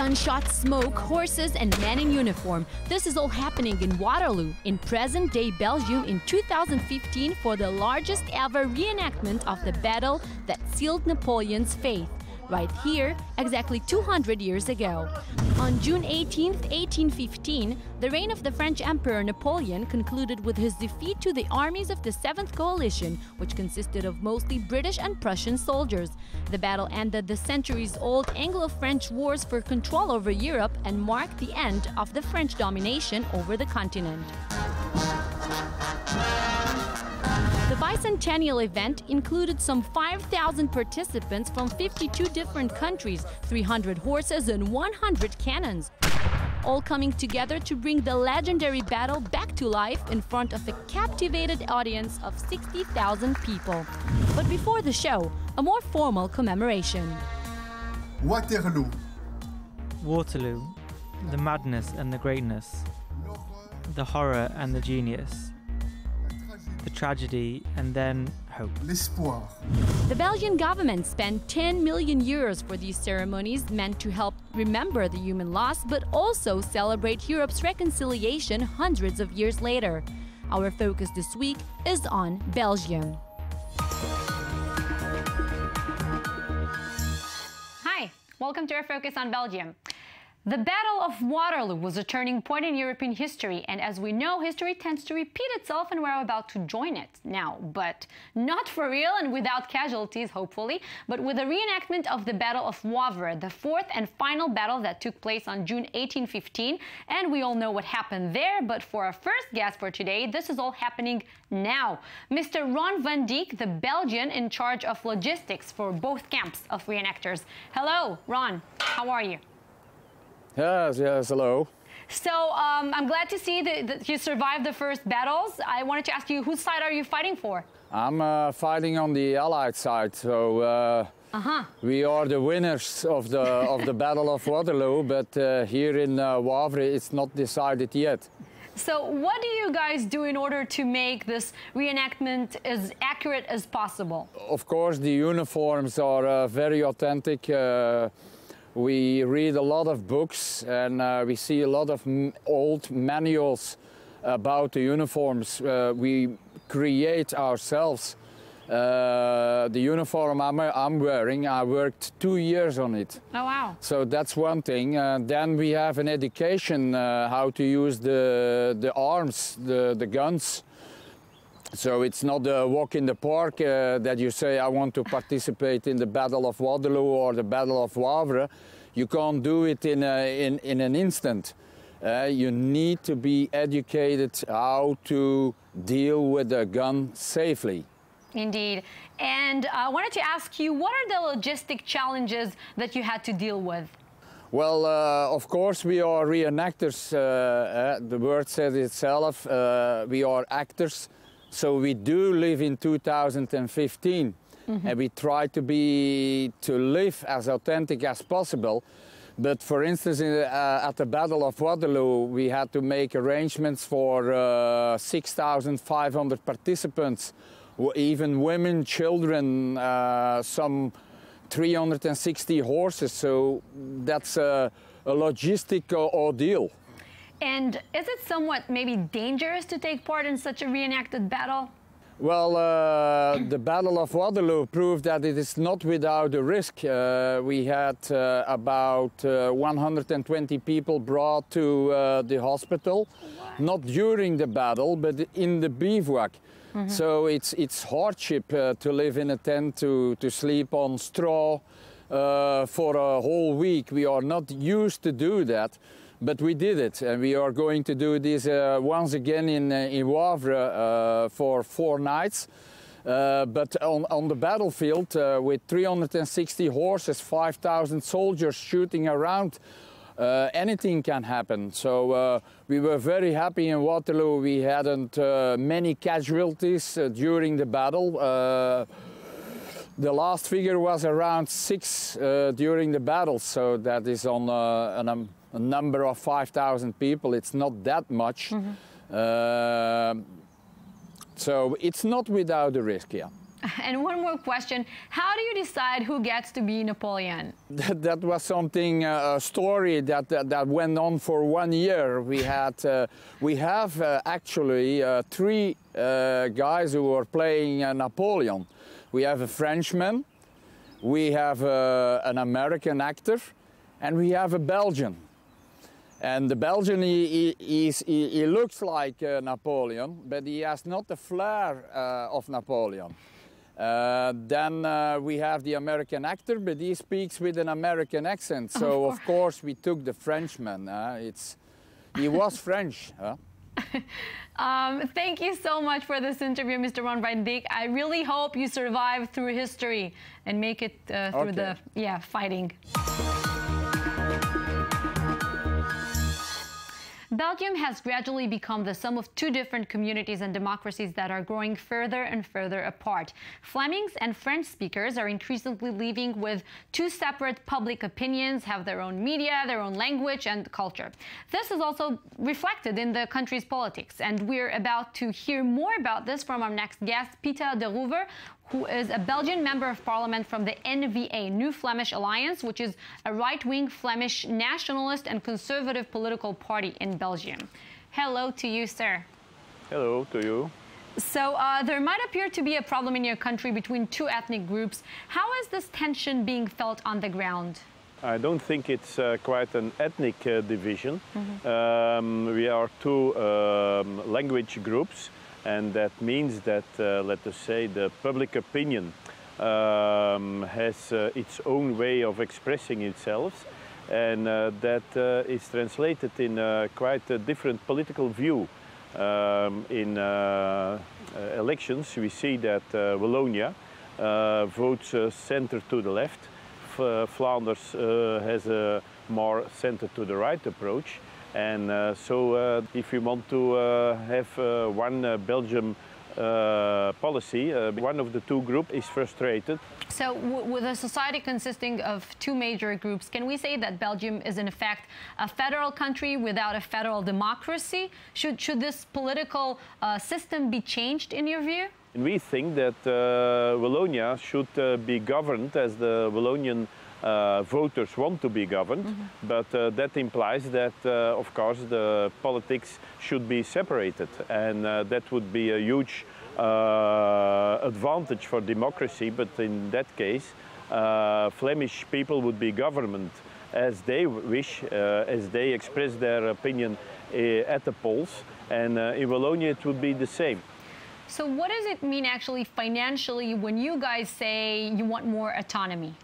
Gunshots, smoke, horses, and men in uniform. This is all happening in Waterloo, in present-day Belgium in 2015 for the largest ever reenactment of the battle that sealed Napoleon's fate. Right here, exactly 200 years ago. On June 18, 1815, the reign of the French Emperor Napoleon concluded with his defeat to the armies of the 7th Coalition, which consisted of mostly British and Prussian soldiers. The battle ended the centuries-old Anglo-French wars for control over Europe and marked the end of the French domination over the continent. The bicentennial event included some 5,000 participants from 52 different countries, 300 horses and 100 cannons, all coming together to bring the legendary battle back to life in front of a captivated audience of 60,000 people. But before the show, a more formal commemoration. Waterloo. Waterloo, the madness and the greatness, the horror and the genius, the tragedy and then hope. L'espoir. The Belgian government spent 10 million euros for these ceremonies meant to help remember the human loss, but also celebrate Europe's reconciliation hundreds of years later. Our focus this week is on Belgium. Hi, welcome to our focus on Belgium. The Battle of Waterloo was a turning point in European history, and as we know, history tends to repeat itself, and we're about to join it now. But not for real and without casualties, hopefully, but with a reenactment of the Battle of Wavre, the fourth and final battle that took place on June 1815. And we all know what happened there, but for our first guest for today, this is all happening now. Mr. Ron van Dijk, the Belgian in charge of logistics for both camps of reenactors. Hello, Ron. How are you? Yes, hello. So I'm glad to see that you survived the first battles. I wanted to ask you, whose side are you fighting for? I'm fighting on the Allied side, so we are the winners of the Battle of Waterloo, but here in Wavre it's not decided yet. So what do you guys do in order to make this reenactment as accurate as possible? Of course, the uniforms are very authentic. We read a lot of books and we see a lot of old manuals about the uniforms. We create ourselves. The uniform I'm wearing, I worked 2 years on it. Oh, wow. So that's one thing. Then we have an education how to use the arms, the guns. So it's not a walk in the park that you say, I want to participate in the Battle of Waterloo or the Battle of Wavre. You can't do it in an instant. You need to be educated how to deal with a gun safely. Indeed. And I wanted to ask you, what are the logistic challenges that you had to deal with? Well, of course, we are reenactors. The word says itself. We are actors. So we do live in 2015, and we try to live as authentic as possible. But for instance, at the Battle of Waterloo, we had to make arrangements for 6,500 participants, even women, children, some 360 horses. So that's a logistic ordeal. And is it somewhat maybe dangerous to take part in such a reenacted battle? Well, the Battle of Waterloo proved that it is not without a risk. We had about 120 people brought to the hospital, not during the battle, but in the bivouac. So it's hardship to live in a tent, to sleep on straw for a whole week. We are not used to do that. But we did it, and we are going to do this once again in Wavre for 4 nights. But on the battlefield, with 360 horses, 5,000 soldiers shooting around, anything can happen. So we were very happy in Waterloo. We hadn't many casualties during the battle. The last figure was around 6 during the battle, so that is on a number of 5,000 people. It's not that much. So it's not without a risk, yeah. And one more question. How do you decide who gets to be Napoleon? That was something, a story that went on for 1 year. We have actually 3 guys who are playing Napoleon. We have a Frenchman, we have an American actor, and we have a Belgian. And the Belgian, he looks like Napoleon, but he has not the flair of Napoleon. Then we have the American actor, but he speaks with an American accent. So of course we took the Frenchman. He was French. Thank you so much for this interview, Mr. Van Dijk. I really hope you survive through history and make it through the fighting. Belgium has gradually become the sum of 2 different communities and democracies that are growing further and further apart. Flemings and French speakers are increasingly living with 2 separate public opinions, have their own media, their own language and culture. This is also reflected in the country's politics, and we're about to hear more about this from our next guest, Pieter de Roover, who is a Belgian member of parliament from the NVA, New Flemish Alliance, which is a right-wing Flemish nationalist and conservative political party in Belgium. Hello to you, sir. Hello to you. So there might appear to be a problem in your country between 2 ethnic groups. How is this tension being felt on the ground? I don't think it's quite an ethnic division. We are 2 language groups. And that means that, let us say, the public opinion has its own way of expressing itself, and that is translated in quite a different political view. In elections, we see that Wallonia votes center to the left. Flanders has a more center to the right approach. And so if we want to have one Belgium policy, one of the 2 groups is frustrated. So with a society consisting of 2 major groups, can we say that Belgium is in effect a federal country without a federal democracy? Should this political system be changed in your view? And we think that Wallonia should be governed as the Wallonian voters want to be governed, but that implies that, of course, the politics should be separated, and that would be a huge advantage for democracy. But in that case, Flemish people would be governed as they wish, as they express their opinion at the polls, and in Wallonia it would be the same. So what does it mean actually financially when you guys say you want more autonomy?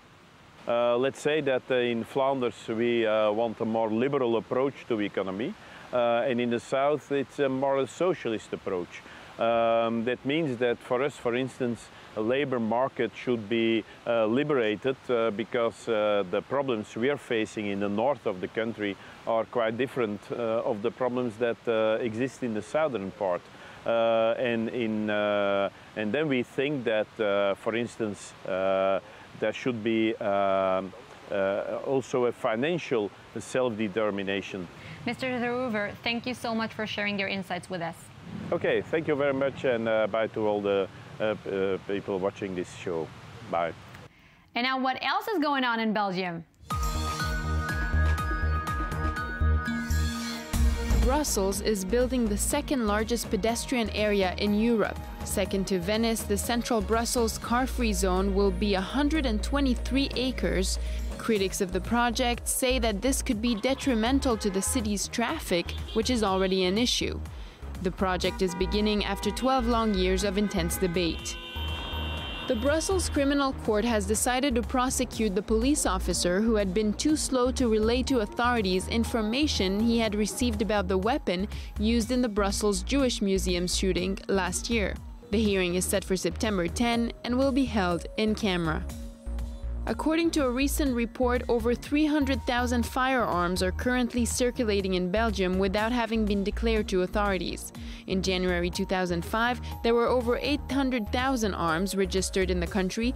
Let's say that in Flanders we want a more liberal approach to economy, and in the south it's a more socialist approach. That means that for us, for instance, a labor market should be liberated because the problems we are facing in the north of the country are quite different of the problems that exist in the southern part. And then we think that, for instance, there should be also a financial self-determination. Mr. de Roover, thank you so much for sharing your insights with us. Okay, thank you very much, and bye to all the people watching this show. Bye. And now what else is going on in Belgium? Brussels is building the 2nd largest pedestrian area in Europe. Second to Venice, the central Brussels car-free zone will be 123 acres. Critics of the project say that this could be detrimental to the city's traffic, which is already an issue. The project is beginning after 12 long years of intense debate. The Brussels Criminal Court has decided to prosecute the police officer who had been too slow to relay to authorities information he had received about the weapon used in the Brussels Jewish Museum shooting last year. The hearing is set for September 10 and will be held in camera. According to a recent report, over 300,000 firearms are currently circulating in Belgium without having been declared to authorities. In January 2005, there were over 800,000 arms registered in the country,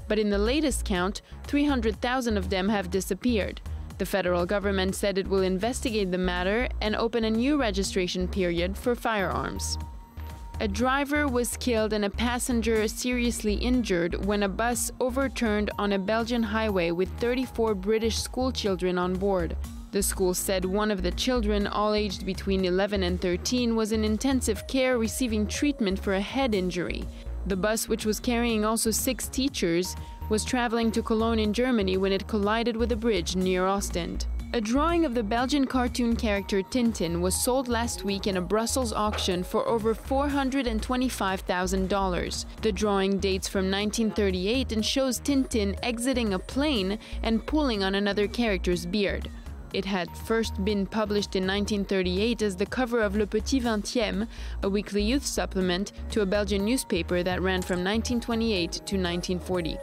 but in the latest count, 300,000 of them have disappeared. The federal government said it will investigate the matter and open a new registration period for firearms. A driver was killed and a passenger seriously injured when a bus overturned on a Belgian highway with 34 British schoolchildren on board. The school said one of the children, all aged between 11 and 13, was in intensive care receiving treatment for a head injury. The bus, which was carrying also 6 teachers, was traveling to Cologne in Germany when it collided with a bridge near Ostend. A drawing of the Belgian cartoon character Tintin was sold last week in a Brussels auction for over $425,000. The drawing dates from 1938 and shows Tintin exiting a plane and pulling on another character's beard. It had first been published in 1938 as the cover of Le Petit Vingtième, a weekly youth supplement to a Belgian newspaper that ran from 1928 to 1940.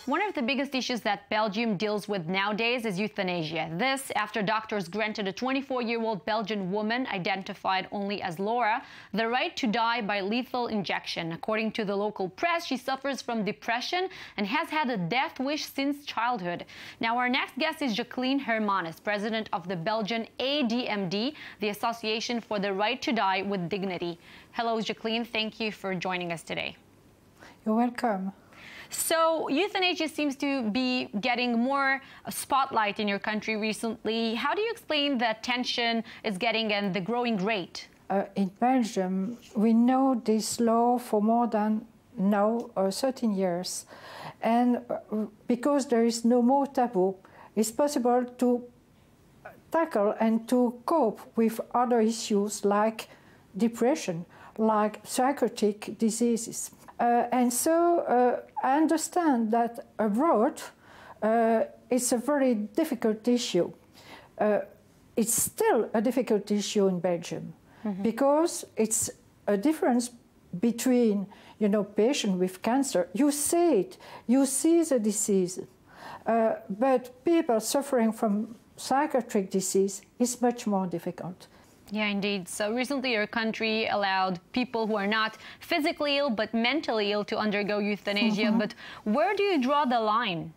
One of the biggest issues that Belgium deals with nowadays is euthanasia. This after doctors granted a 24-year-old Belgian woman, identified only as Laura, the right to die by lethal injection. According to the local press, she suffers from depression and has had a death wish since childhood. Now, our next guest is Jacqueline Hermanis, president of the Belgian ADMD, the Association for the Right to Die with Dignity. Hello, Jacqueline. Thank you for joining us today. You're welcome. So euthanasia seems to be getting more spotlight in your country recently. How do you explain the attention it's getting and the growing rate? In Belgium, we know this law for more than 13 years. And because there is no more taboo, it's possible to tackle and to cope with other issues like depression, like psychotic diseases. And so I understand that abroad it's a very difficult issue. It's still a difficult issue in Belgium because it's a difference between, patient with cancer. You see it, you see the disease, but people suffering from psychiatric disease is much more difficult. Yeah, indeed. So recently your country allowed people who are not physically ill but mentally ill to undergo euthanasia. But where do you draw the line?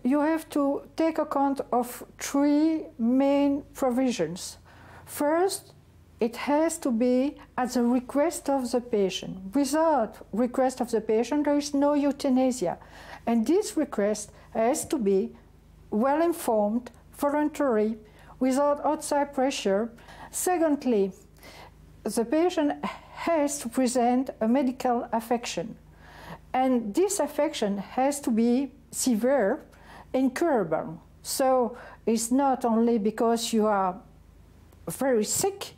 You have to take account of 3 main provisions. First, it has to be at the request of the patient. Without request of the patient, there is no euthanasia. And this request has to be well informed, voluntary, without outside pressure. Secondly, the patient has to present a medical affection. And this affection has to be severe, incurable. So it's not only because you are very sick,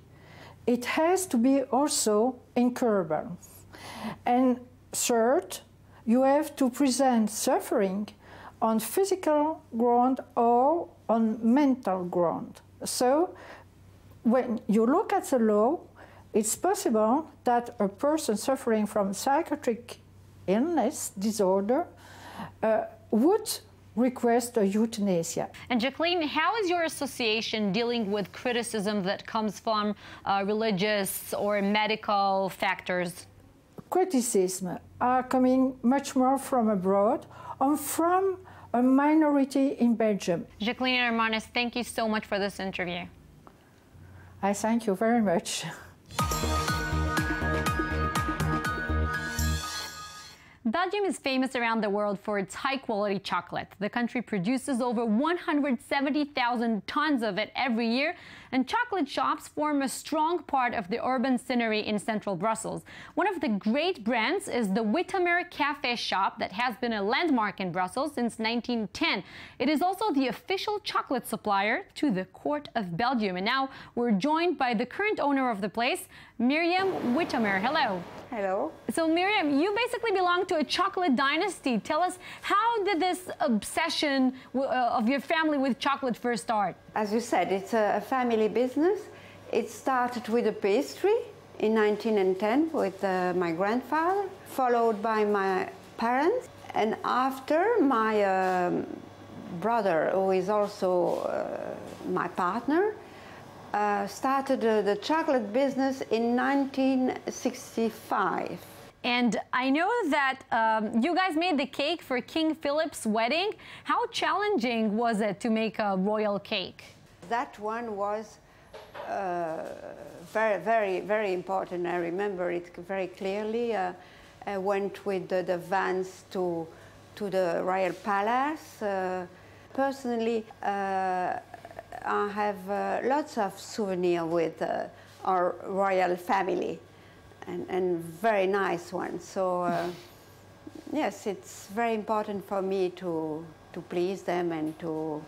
it has to be also incurable. And third, you have to present suffering on physical ground or on mental ground. So when you look at the law, it's possible that a person suffering from psychiatric illness, disorder, would request a euthanasia. And Jacqueline, how is your association dealing with criticism that comes from religious or medical factors? Criticism are coming much more from abroad and from a minority in Belgium. Jacqueline Hermanis, thank you so much for this interview. I thank you very much. Belgium is famous around the world for its high-quality chocolate. The country produces over 170,000 tons of it every year, and chocolate shops form a strong part of the urban scenery in central Brussels. One of the great brands is the Whittemer Café shop that has been a landmark in Brussels since 1910. It is also the official chocolate supplier to the Court of Belgium. And now we're joined by the current owner of the place, Miriam Whittemer. Hello. Hello. So Miriam, you basically belong to a chocolate dynasty. Tell us, how did this obsession of your family with chocolate first start? As you said, it's a family business. It started with a pastry in 1910 with my grandfather, followed by my parents. And after, my brother, who is also my partner, started the chocolate business in 1965. And I know that you guys made the cake for King Philip's wedding. How challenging was it to make a royal cake? That one was very important. I remember it very clearly. I went with the vans to the royal palace. Personally, I have lots of souvenirs with our royal family, and very nice ones. So yes, it's very important for me to please them and to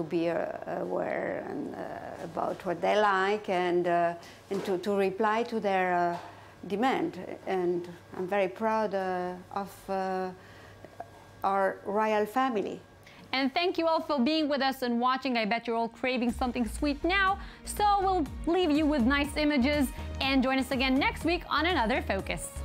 be aware and, about what they like, and to reply to their demand. And I'm very proud of our royal family. And thank you all for being with us and watching. I bet you're all craving something sweet now. So we'll leave you with nice images, and join us again next week on another Focus.